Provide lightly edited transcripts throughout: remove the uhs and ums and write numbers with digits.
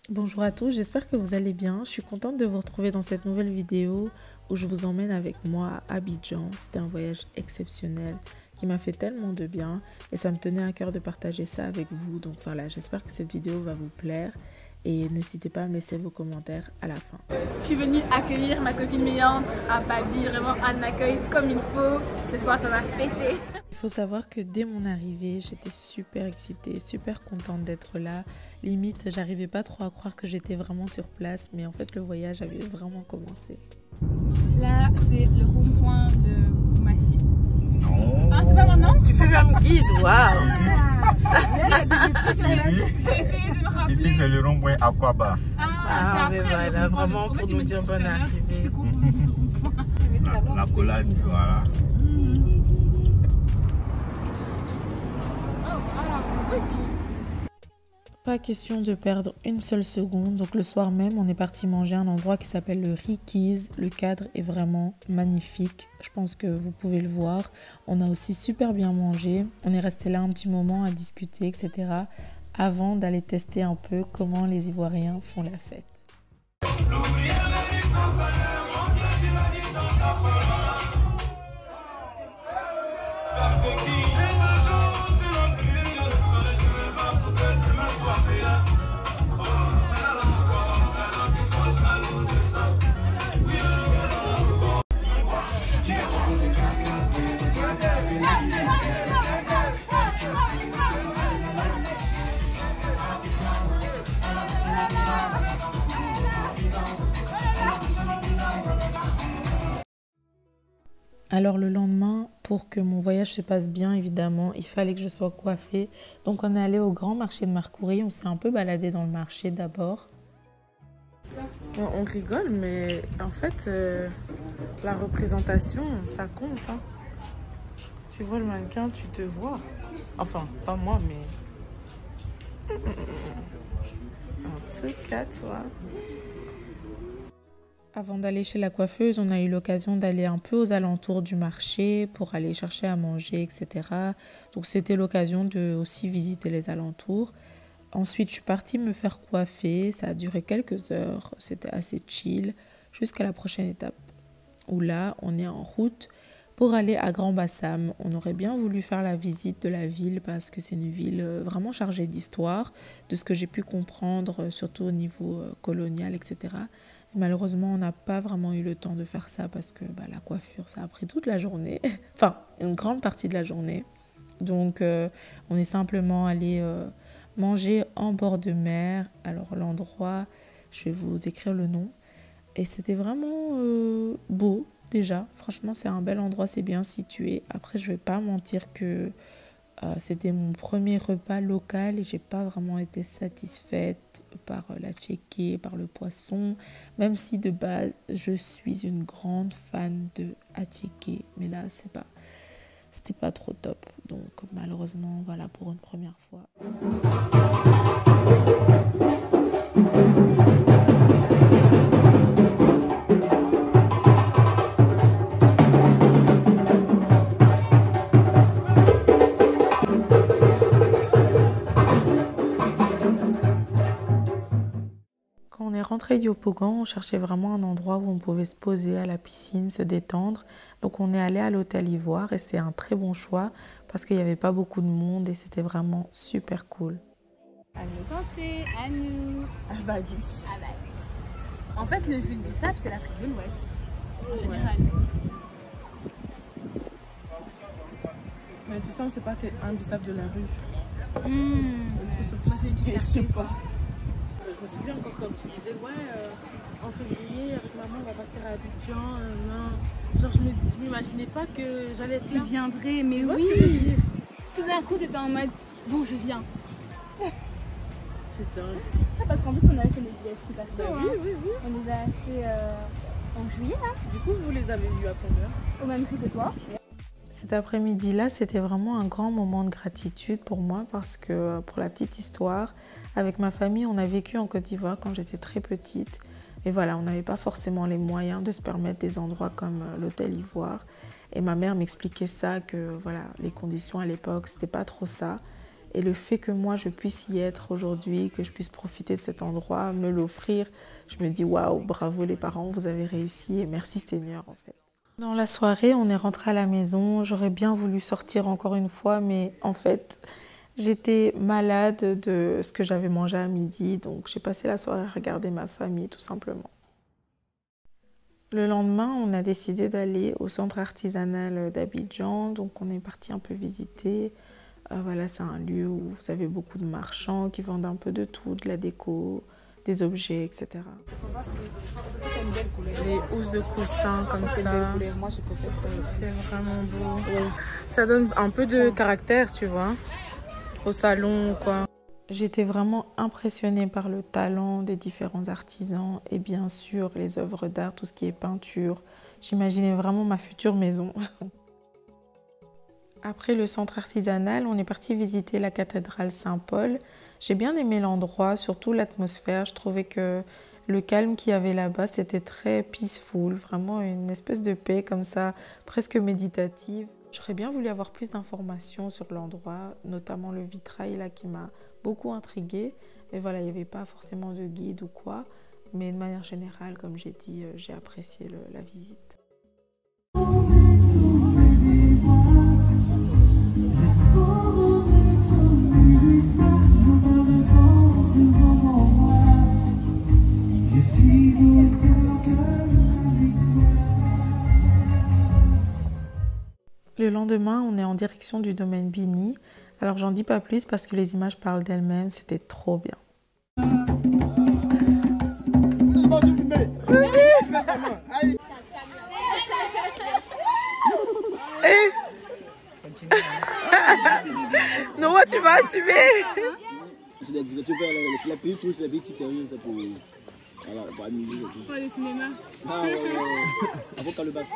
Bonjour à tous, j'espère que vous allez bien. Je suis contente de vous retrouver dans cette nouvelle vidéo où je vous emmène avec moi à Abidjan. C'était un voyage exceptionnel qui m'a fait tellement de bien et ça me tenait à cœur de partager ça avec vous. Donc voilà, j'espère que cette vidéo va vous plaire et n'hésitez pas à me laisser vos commentaires à la fin. Je suis venue accueillir ma copine Méandre à Babi, vraiment un accueil comme il faut. Ce soir, ça m'a pété. Il faut savoir que dès mon arrivée, j'étais super excitée, super contente d'être là. Limite, j'arrivais pas trop à croire que j'étais vraiment sur place, mais en fait, le voyage avait vraiment commencé. Là, c'est le rond-point de Koumassi. Non. Ah, c'est pas maintenant? Tu fais même guide, waouh! J'ai essayé de me rappeler. Ici, c'est le rond-point Aquaba. Ah, mais c'est après voilà, le rond-point. vraiment En fait, pour il me nous dit dire tout bonne à l'heure, arrivée. j'ai confondu le rond-point. La collade, voilà. Oh, voilà, c'est quoi ici? Pas question de perdre une seule seconde. Donc le soir même, on est parti manger à un endroit qui s'appelle le Ricky's. Le cadre est vraiment magnifique. Je pense que vous pouvez le voir. On a aussi super bien mangé. On est resté là un petit moment à discuter, etc. avant d'aller tester un peu comment les Ivoiriens font la fête. Alors le lendemain, pour que mon voyage se passe bien, évidemment, il fallait que je sois coiffée. Donc on est allé au grand marché de Marcouri, on s'est un peu baladé dans le marché d'abord. On rigole, mais en fait, la représentation, ça compte. Hein. Tu vois le mannequin, tu te vois. Enfin, pas moi, mais... En tout cas, toi... Avant d'aller chez la coiffeuse, on a eu l'occasion d'aller un peu aux alentours du marché pour aller chercher à manger, etc. Donc c'était l'occasion de aussi visiter les alentours. Ensuite, je suis partie me faire coiffer. Ça a duré quelques heures. C'était assez chill jusqu'à la prochaine étape. Où là, on est en route pour aller à Grand Bassam. On aurait bien voulu faire la visite de la ville parce que c'est une ville vraiment chargée d'histoire, de ce que j'ai pu comprendre, surtout au niveau colonial, etc. Malheureusement, on n'a pas vraiment eu le temps de faire ça parce que la coiffure, ça a pris toute la journée. Enfin, une grande partie de la journée. Donc, on est simplement allé manger en bord de mer. Alors, l'endroit, je vais vous écrire le nom. Et c'était vraiment beau, déjà. Franchement, c'est un bel endroit, c'est bien situé. Après, je ne vais pas mentir que c'était mon premier repas local et j'ai pas vraiment été satisfaite par la tchéké, par le poisson, même si de base je suis une grande fan de attiéké, mais là c'était pas trop top. Donc malheureusement, voilà pour une première fois. Quand on est rentré d'Yopougon, on cherchait vraiment un endroit où on pouvait se poser à la piscine, se détendre. Donc on est allé à l'hôtel Ivoire et c'était un très bon choix parce qu'il n'y avait pas beaucoup de monde et c'était vraiment super cool. À nous santé, à nous. Ah bah oui. En fait, le jus des sables, c'est l'Afrique de l'Ouest, en général. Mais tu sens, c'est pas un bissap de la rue. Trop Sophistiqué, je sais pas. Je me souviens encore quand tu disais, en février, avec maman, on va passer à Abidjan. Genre, je m'imaginais pas que j'allais être Tu là. viendrais, mais Tu vois oui. ce que je veux dire? Tout d'un coup, tu étais en mode, bon, je viens. C'est dingue. Parce qu'en plus, on a acheté les billets super tôt. Oui, oui, oui. On les a achetés en juillet, là, Du coup, vous les avez vus à combien? au même prix que toi. Cet après-midi-là, c'était vraiment un grand moment de gratitude pour moi parce que, pour la petite histoire, avec ma famille, on a vécu en Côte d'Ivoire quand j'étais très petite. Et voilà, on n'avait pas forcément les moyens de se permettre des endroits comme l'hôtel Ivoire. Et ma mère m'expliquait ça, que voilà, les conditions à l'époque, c'était pas trop ça. Et le fait que moi, je puisse y être aujourd'hui, que je puisse profiter de cet endroit, me l'offrir, je me dis waouh, bravo les parents, vous avez réussi et merci Seigneur en fait. Dans la soirée, on est rentré à la maison. J'aurais bien voulu sortir encore une fois, mais en fait, j'étais malade de ce que j'avais mangé à midi. Donc, j'ai passé la soirée à regarder ma famille, tout simplement. Le lendemain, on a décidé d'aller au centre artisanal d'Abidjan. Donc, on est parti un peu visiter. Voilà, c'est un lieu où vous avez beaucoup de marchands qui vendent un peu de tout, de la déco, des objets, etc. Les housses de coussin comme ça. Moi, je préfère ça aussi. C'est vraiment beau. Oui. Ça donne un peu de caractère, tu vois, au salon ou quoi. J'étais vraiment impressionnée par le talent des différents artisans et bien sûr les œuvres d'art, tout ce qui est peinture. J'imaginais vraiment ma future maison. Après le centre artisanal, on est parti visiter la cathédrale Saint-Paul. J'ai bien aimé l'endroit, surtout l'atmosphère. Je trouvais que le calme qu'il y avait là-bas, c'était très peaceful, vraiment une espèce de paix comme ça, presque méditative. J'aurais bien voulu avoir plus d'informations sur l'endroit, notamment le vitrail là qui m'a beaucoup intriguée. Mais voilà, il n'y avait pas forcément de guide ou quoi. Mais de manière générale, comme j'ai dit, j'ai apprécié la visite. Le lendemain, on est en direction du domaine Bini. Alors, j'en dis pas plus parce que les images parlent d'elles-mêmes. C'était trop bien. Non, tu vas assumer. C'est la petite truc, c'est la petite série, ça pour... Voilà, pour amuser, c'est tout. Pour le cinéma. Ah ouais, avant qu'elle le basse.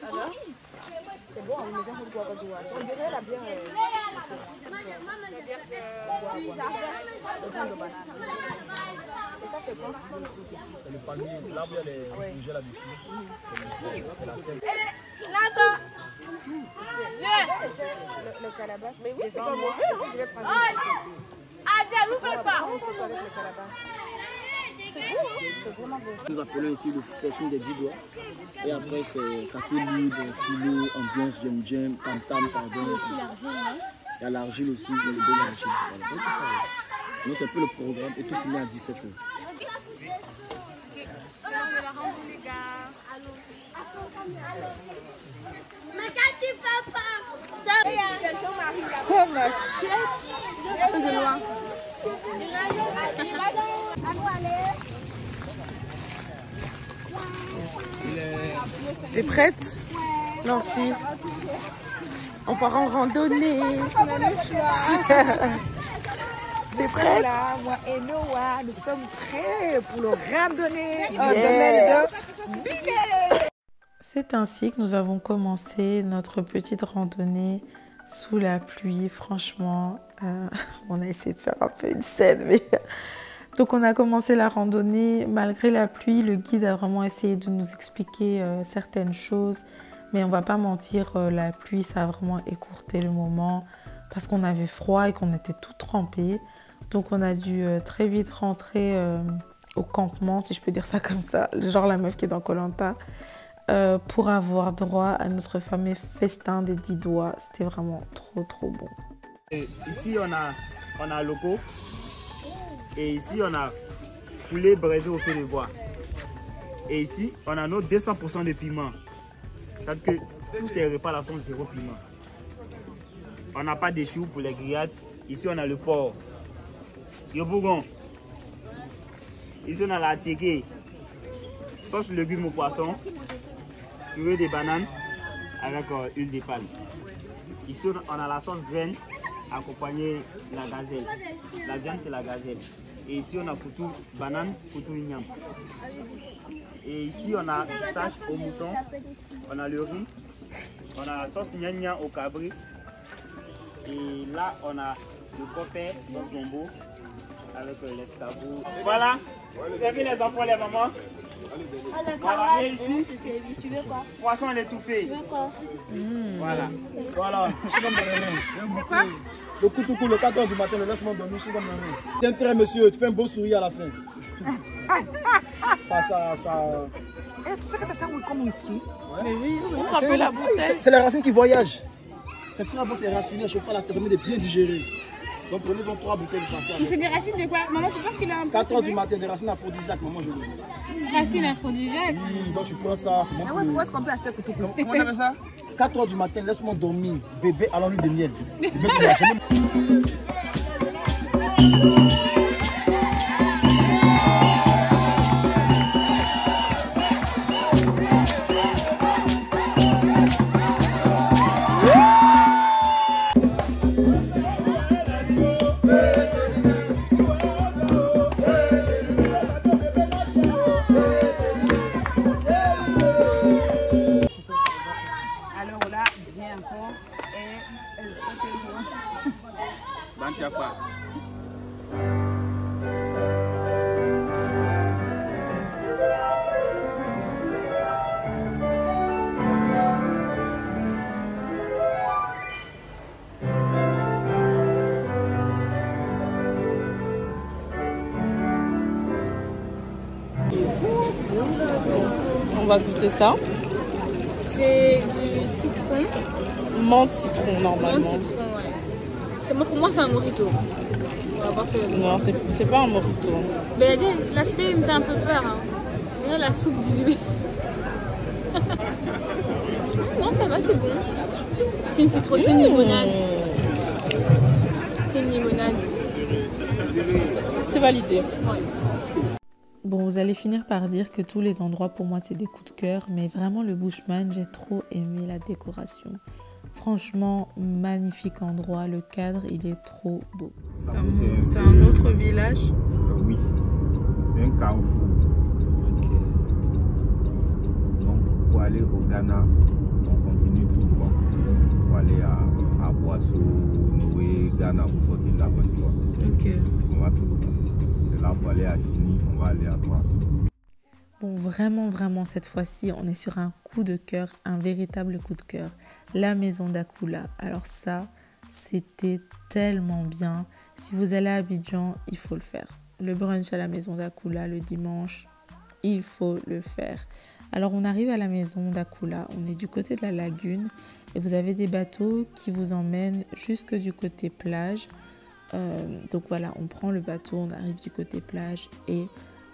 Alors c'est bon, on est déjà boire du on dirait la bière. Et ça c'est quoi? C'est le panier, là où il y a les bougies là-dessus. Le calebasse. Mais oui, c'est pas pas mauvais. Je vais prendre vous faites pas. une photo avec le calebasse. C'est vraiment beau. Nous appelons ici le festin des 10 doigts. Et après, c'est quartier libre, philo, ambiance, jam, tam-tam, pardon. Il y a l'argile aussi, il y a le bel argile. Voilà. Donc, c'est un peu le programme et tout finit à 17h. T'es prête? Nancy. On part en randonnée. T'es prête? Là, moi et Noah, nous sommes prêts pour le randonnée au Yeah. domaine de Bini. C'est ainsi que nous avons commencé notre petite randonnée sous la pluie. Franchement, on a essayé de faire un peu une scène, mais... Donc on a commencé la randonnée malgré la pluie. Le guide a vraiment essayé de nous expliquer certaines choses. Mais on va pas mentir, la pluie, ça a vraiment écourté le moment parce qu'on avait froid et qu'on était tout trempés. Donc on a dû très vite rentrer au campement, si je peux dire ça comme ça, genre la meuf qui est dans Koh Lanta, pour avoir droit à notre fameux festin des 10 doigts. C'était vraiment trop bon. Et ici on a loco et ici on a poulet braisé au feu de bois. Et ici on a nos 200% de piment. C'est-à-dire que tous ces repas là sont 0 piment. On n'a pas de choux pour les grillades. Ici on a le porc. Yobougon. Ici on a la tiéké. Sauce légumes au poisson. Purée de bananes avec huile de palme. Ici on a la sauce graine accompagnée de la gazelle. La graine c'est la gazelle. Et ici on a foutou banane, foutou ignam. Et ici on a pistache au mouton. On a le riz. On a la sauce gna au cabri. Et là on a le copain, sauce gombo avec l'escargot. Voilà, servez les enfants, les mamans. Voilà, et ici, Tu veux quoi? poisson à l'étouffée. Tu veux quoi? Voilà. Voilà, je suis comme dans les mains. C'est quoi? Le coup tout coup, le 4 h du matin, le laisse-moi dormir, je suis comme dans les mains. Tiens, très monsieur, tu fais un beau sourire à la fin. ça. Tu sais que ça sert comme whisky? Mais oui, on un peu la bouteille. C'est les racines qui voyagent. C'est très bon, c'est raffiné, je prends la tête, de bien digérer. Donc prenez-en 3 bouteilles de parfum. C'est des racines de quoi? Maman, tu penses qu'il a un peu 4 h du matin, des racines aphrodisiaques, maman, je veux. racines aphrodisiaques? Oui, donc tu prends ça, c'est bon. Où est-ce qu'on peut acheter couteau? Comment on appelle ça? 4 h du matin, laisse-moi dormir. Bébé, allons-lui de miel. Bébé, tu n'as jamais... Banchapa. On va goûter ça. C'est du citron. Menthe citron normalement. Menthe citron, ouais. Pour moi, c'est un mojito. On va voir ce Non, c'est pas un mojito. Mais l'aspect me fait un peu peur. Hein. On dirait la soupe diluée. Non, ça va, c'est bon. C'est une citron, c'est une limonade. C'est une limonade. C'est validé. Ouais. Bon, vous allez finir par dire que tous les endroits pour moi c'est des coups de cœur, mais vraiment le Bushman, j'ai trop aimé la décoration. Franchement, magnifique endroit, le cadre il est trop beau. C'est un autre village? Oui, c'est un carrefour. Donc pour aller au Ghana, on continue tout droit. Pour aller à Boisseau, Noé, Ghana, vous sortez de la bonne voie. Ok. On va tout droit. Et là pour aller à Sini, on va aller à droite. Bon, vraiment, cette fois-ci, on est sur un coup de cœur, un véritable coup de cœur. La maison d'Akoula. Alors ça, c'était tellement bien. Si vous allez à Abidjan, il faut le faire. Le brunch à la maison d'Akoula le dimanche, il faut le faire. Alors on arrive à la maison d'Akoula, on est du côté de la lagune et vous avez des bateaux qui vous emmènent jusque du côté plage. Donc voilà, on prend le bateau, on arrive du côté plage et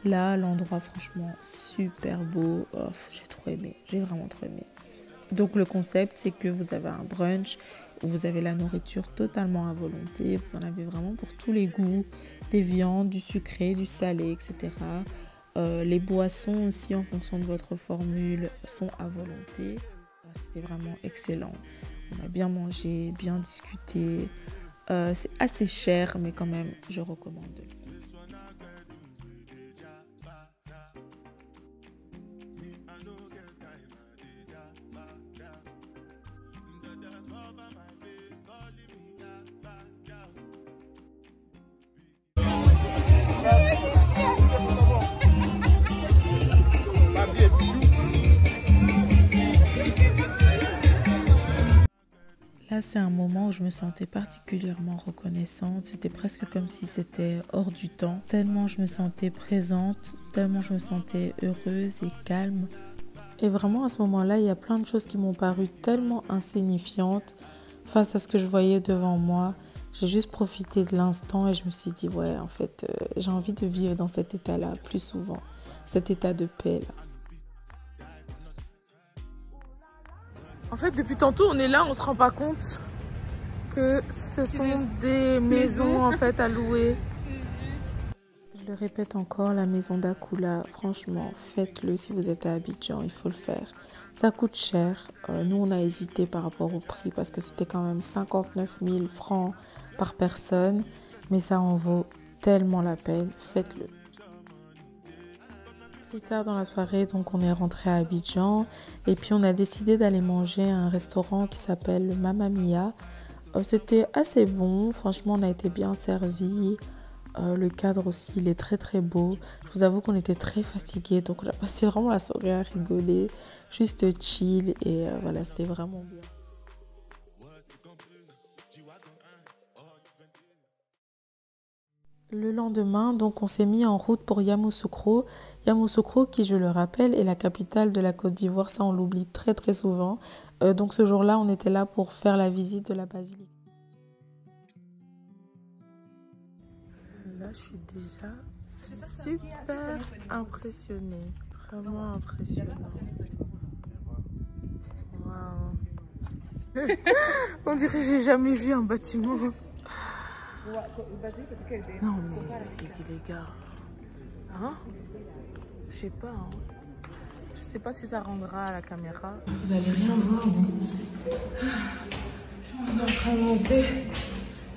là, l'endroit franchement super beau. Oh, j'ai trop aimé, j'ai vraiment trop aimé. Donc le concept, c'est que vous avez un brunch où vous avez la nourriture totalement à volonté. Vous en avez vraiment pour tous les goûts, des viandes, du sucré, du salé, etc. Les boissons aussi, en fonction de votre formule, sont à volonté. C'était vraiment excellent. On a bien mangé, bien discuté. C'est assez cher, mais quand même, je recommande de le faire. Là, c'est un moment où je me sentais particulièrement reconnaissante. C'était presque comme si c'était hors du temps. Tellement je me sentais présente, tellement je me sentais heureuse et calme. Et vraiment, à ce moment-là, il y a plein de choses qui m'ont paru tellement insignifiantes face à ce que je voyais devant moi. J'ai juste profité de l'instant et je me suis dit, ouais, en fait, j'ai envie de vivre dans cet état-là plus souvent. Cet état de paix, là. En fait, depuis tantôt, on est là, on se rend pas compte que ce sont des maisons en fait à louer. Je le répète encore, la maison d'Akoula, franchement, faites-le si vous êtes à Abidjan, il faut le faire. Ça coûte cher. Nous, on a hésité par rapport au prix parce que c'était quand même 59 000 francs par personne, mais ça en vaut tellement la peine. Faites-le. Plus tard dans la soirée, donc on est rentré à Abidjan et puis on a décidé d'aller manger à un restaurant qui s'appelle Mamma Mia. C'était assez bon, franchement on a été bien servis. Le cadre aussi, il est très très beau. Je vous avoue qu'on était très fatigués, donc on a passé vraiment la soirée à rigoler, juste chill et voilà, c'était vraiment bien. Le lendemain, donc, on s'est mis en route pour Yamoussoukro. Yamoussoukro, qui, je le rappelle, est la capitale de la Côte d'Ivoire. Ça, on l'oublie très, très souvent. Donc, ce jour-là, on était là pour faire la visite de la basilique. Là, je suis déjà super impressionnée. Vraiment impressionnant. Waouh. On dirait que j'ai jamais vu un bâtiment. Non mais les gars, hein? Je sais pas, hein? Je sais pas si ça rendra à la caméra. Vous allez rien voir, mais on est en train de monter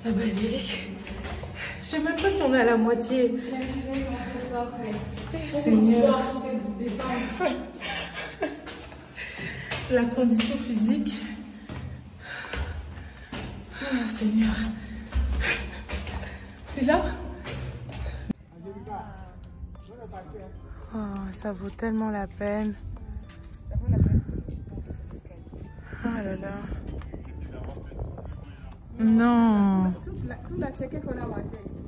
la basilique. Je sais même pas si on est à la moitié. Seigneur, la condition physique. Oh, Seigneur. C'est là? Oh, ça vaut tellement la peine. Ça vaut la peine. Oh là là. Non. Tout la tchéké qu'on a mangé ici.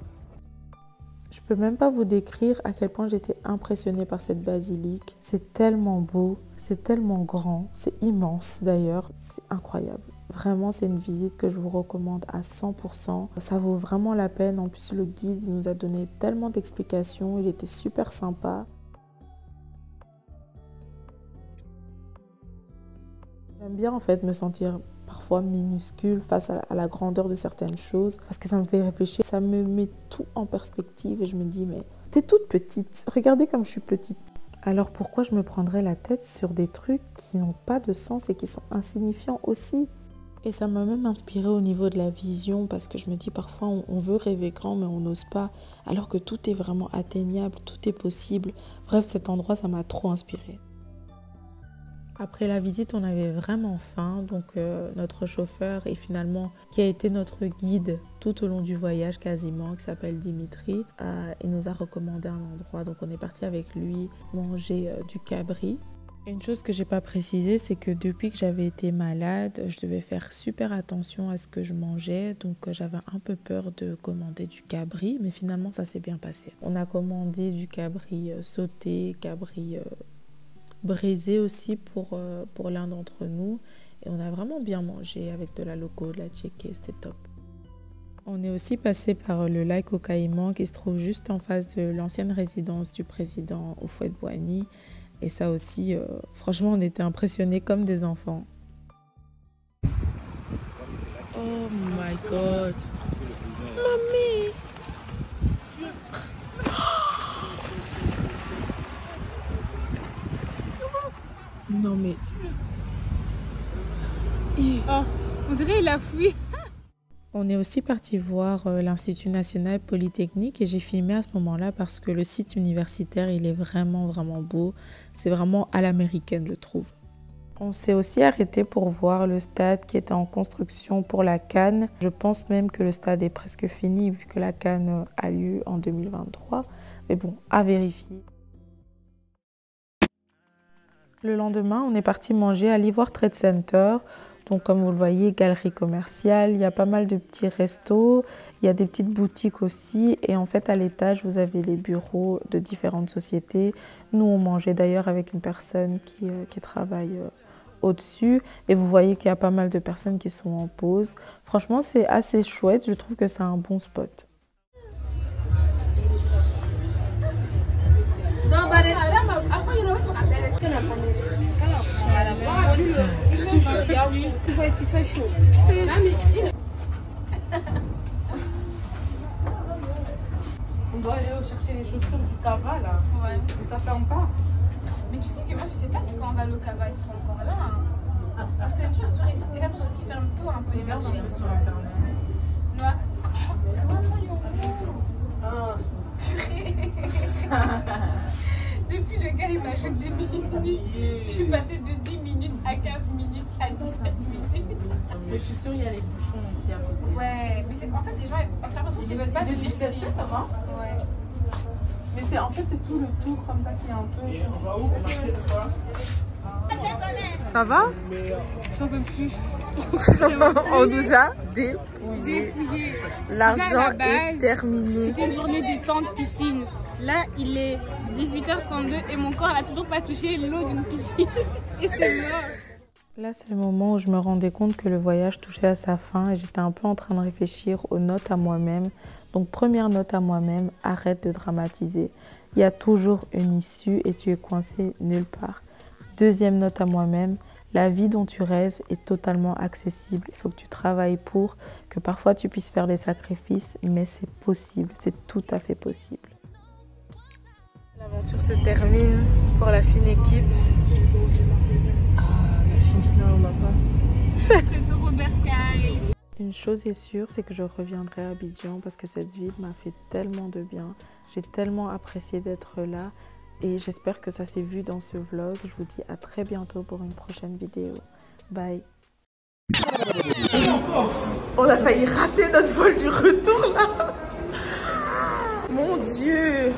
Je peux même pas vous décrire à quel point j'étais impressionnée par cette basilique. C'est tellement beau, c'est tellement grand, c'est immense d'ailleurs, c'est incroyable. Vraiment, c'est une visite que je vous recommande à 100%. Ça vaut vraiment la peine. En plus, le guide nous a donné tellement d'explications. Il était super sympa. J'aime bien en fait me sentir parfois minuscule face à la grandeur de certaines choses. Parce que ça me fait réfléchir. Ça me met tout en perspective et je me dis, mais t'es toute petite. Regardez comme je suis petite. Alors pourquoi je me prendrais la tête sur des trucs qui n'ont pas de sens et qui sont insignifiants aussi? Et ça m'a même inspirée au niveau de la vision parce que je me dis parfois on veut rêver grand mais on n'ose pas alors que tout est vraiment atteignable, tout est possible. Bref, cet endroit, ça m'a trop inspirée. Après la visite, on avait vraiment faim, donc notre chauffeur et finalement qui a été notre guide tout au long du voyage quasiment, qui s'appelle Dimitri, il nous a recommandé un endroit, donc on est parti avec lui manger du cabri. Une chose que j'ai pas précisé, c'est que depuis que j'avais été malade, je devais faire super attention à ce que je mangeais. Donc j'avais un peu peur de commander du cabri, mais finalement ça s'est bien passé. On a commandé du cabri sauté, cabri braisé aussi pour l'un d'entre nous. Et on a vraiment bien mangé avec de la loco, de la tchéké, c'était top. On est aussi passé par le lac aux Caïmans qui se trouve juste en face de l'ancienne résidence du président Houphouët-Boigny. Et ça aussi, franchement, on était impressionnés comme des enfants. Oh my God. Mamie. Non mais... Oh, on dirait il a fui. On est aussi parti voir l'Institut National Polytechnique et j'ai filmé à ce moment-là parce que le site universitaire, il est vraiment, vraiment beau. C'est vraiment à l'américaine, je trouve. On s'est aussi arrêté pour voir le stade qui était en construction pour la CAN. Je pense même que le stade est presque fini vu que la CAN a lieu en 2023. Mais bon, à vérifier. Le lendemain, on est parti manger à l'Ivoire Trade Center. Donc comme vous le voyez, galerie commerciale, il y a pas mal de petits restos, il y a des petites boutiques aussi. Et en fait, à l'étage, vous avez les bureaux de différentes sociétés. Nous, on mangeait d'ailleurs avec une personne qui travaille au-dessus. Et vous voyez qu'il y a pas mal de personnes qui sont en pause. Franchement, c'est assez chouette. Je trouve que c'est un bon spot. Il fait chaud. On doit aller chercher les chaussures du Cava là. Ouais. Mais ça ferme pas. Mais tu sais que moi je sais pas si quand on va au Cava ils seront encore là. Hein. Parce que tu vois, j'ai l'impression qu'ils ferment tout un peu les marchés. Sur internet. Depuis depuis le gars il m'ajoute des minutes, je suis passée de 10 minutes à 15 minutes à 17 minutes. Mais je suis sûre il y a les bouchons aussi à côté. Ouais, mais c'est en fait les gens ont l'impression qu'ils veulent pas venir ici. Ouais. Mais c'est en fait c'est tout le tour comme ça qui est un peu. Et on va où? On va chercher quoi? Ça va? J'en peux plus. On nous a dépouillé. L'argent est terminé. C'était une journée détente piscine. Là, il est 18h32 et mon corps n'a toujours pas touché l'eau d'une piscine. Et c'est mort. Là, c'est le moment où je me rendais compte que le voyage touchait à sa fin et j'étais un peu en train de réfléchir aux notes à moi-même. Donc, première note à moi-même, arrête de dramatiser. Il y a toujours une issue et tu es coincé nulle part. Deuxième note à moi-même, la vie dont tu rêves est totalement accessible. Il faut que tu travailles pour, que parfois tu puisses faire des sacrifices, mais c'est possible, c'est tout à fait possible. L'aventure se termine pour la fine équipe. Le tour Robert Caille. Une chose est sûre, c'est que je reviendrai à Abidjan parce que cette ville m'a fait tellement de bien. J'ai tellement apprécié d'être là. Et j'espère que ça s'est vu dans ce vlog. Je vous dis à très bientôt pour une prochaine vidéo. Bye. On a failli rater notre vol du retour là. Mon Dieu.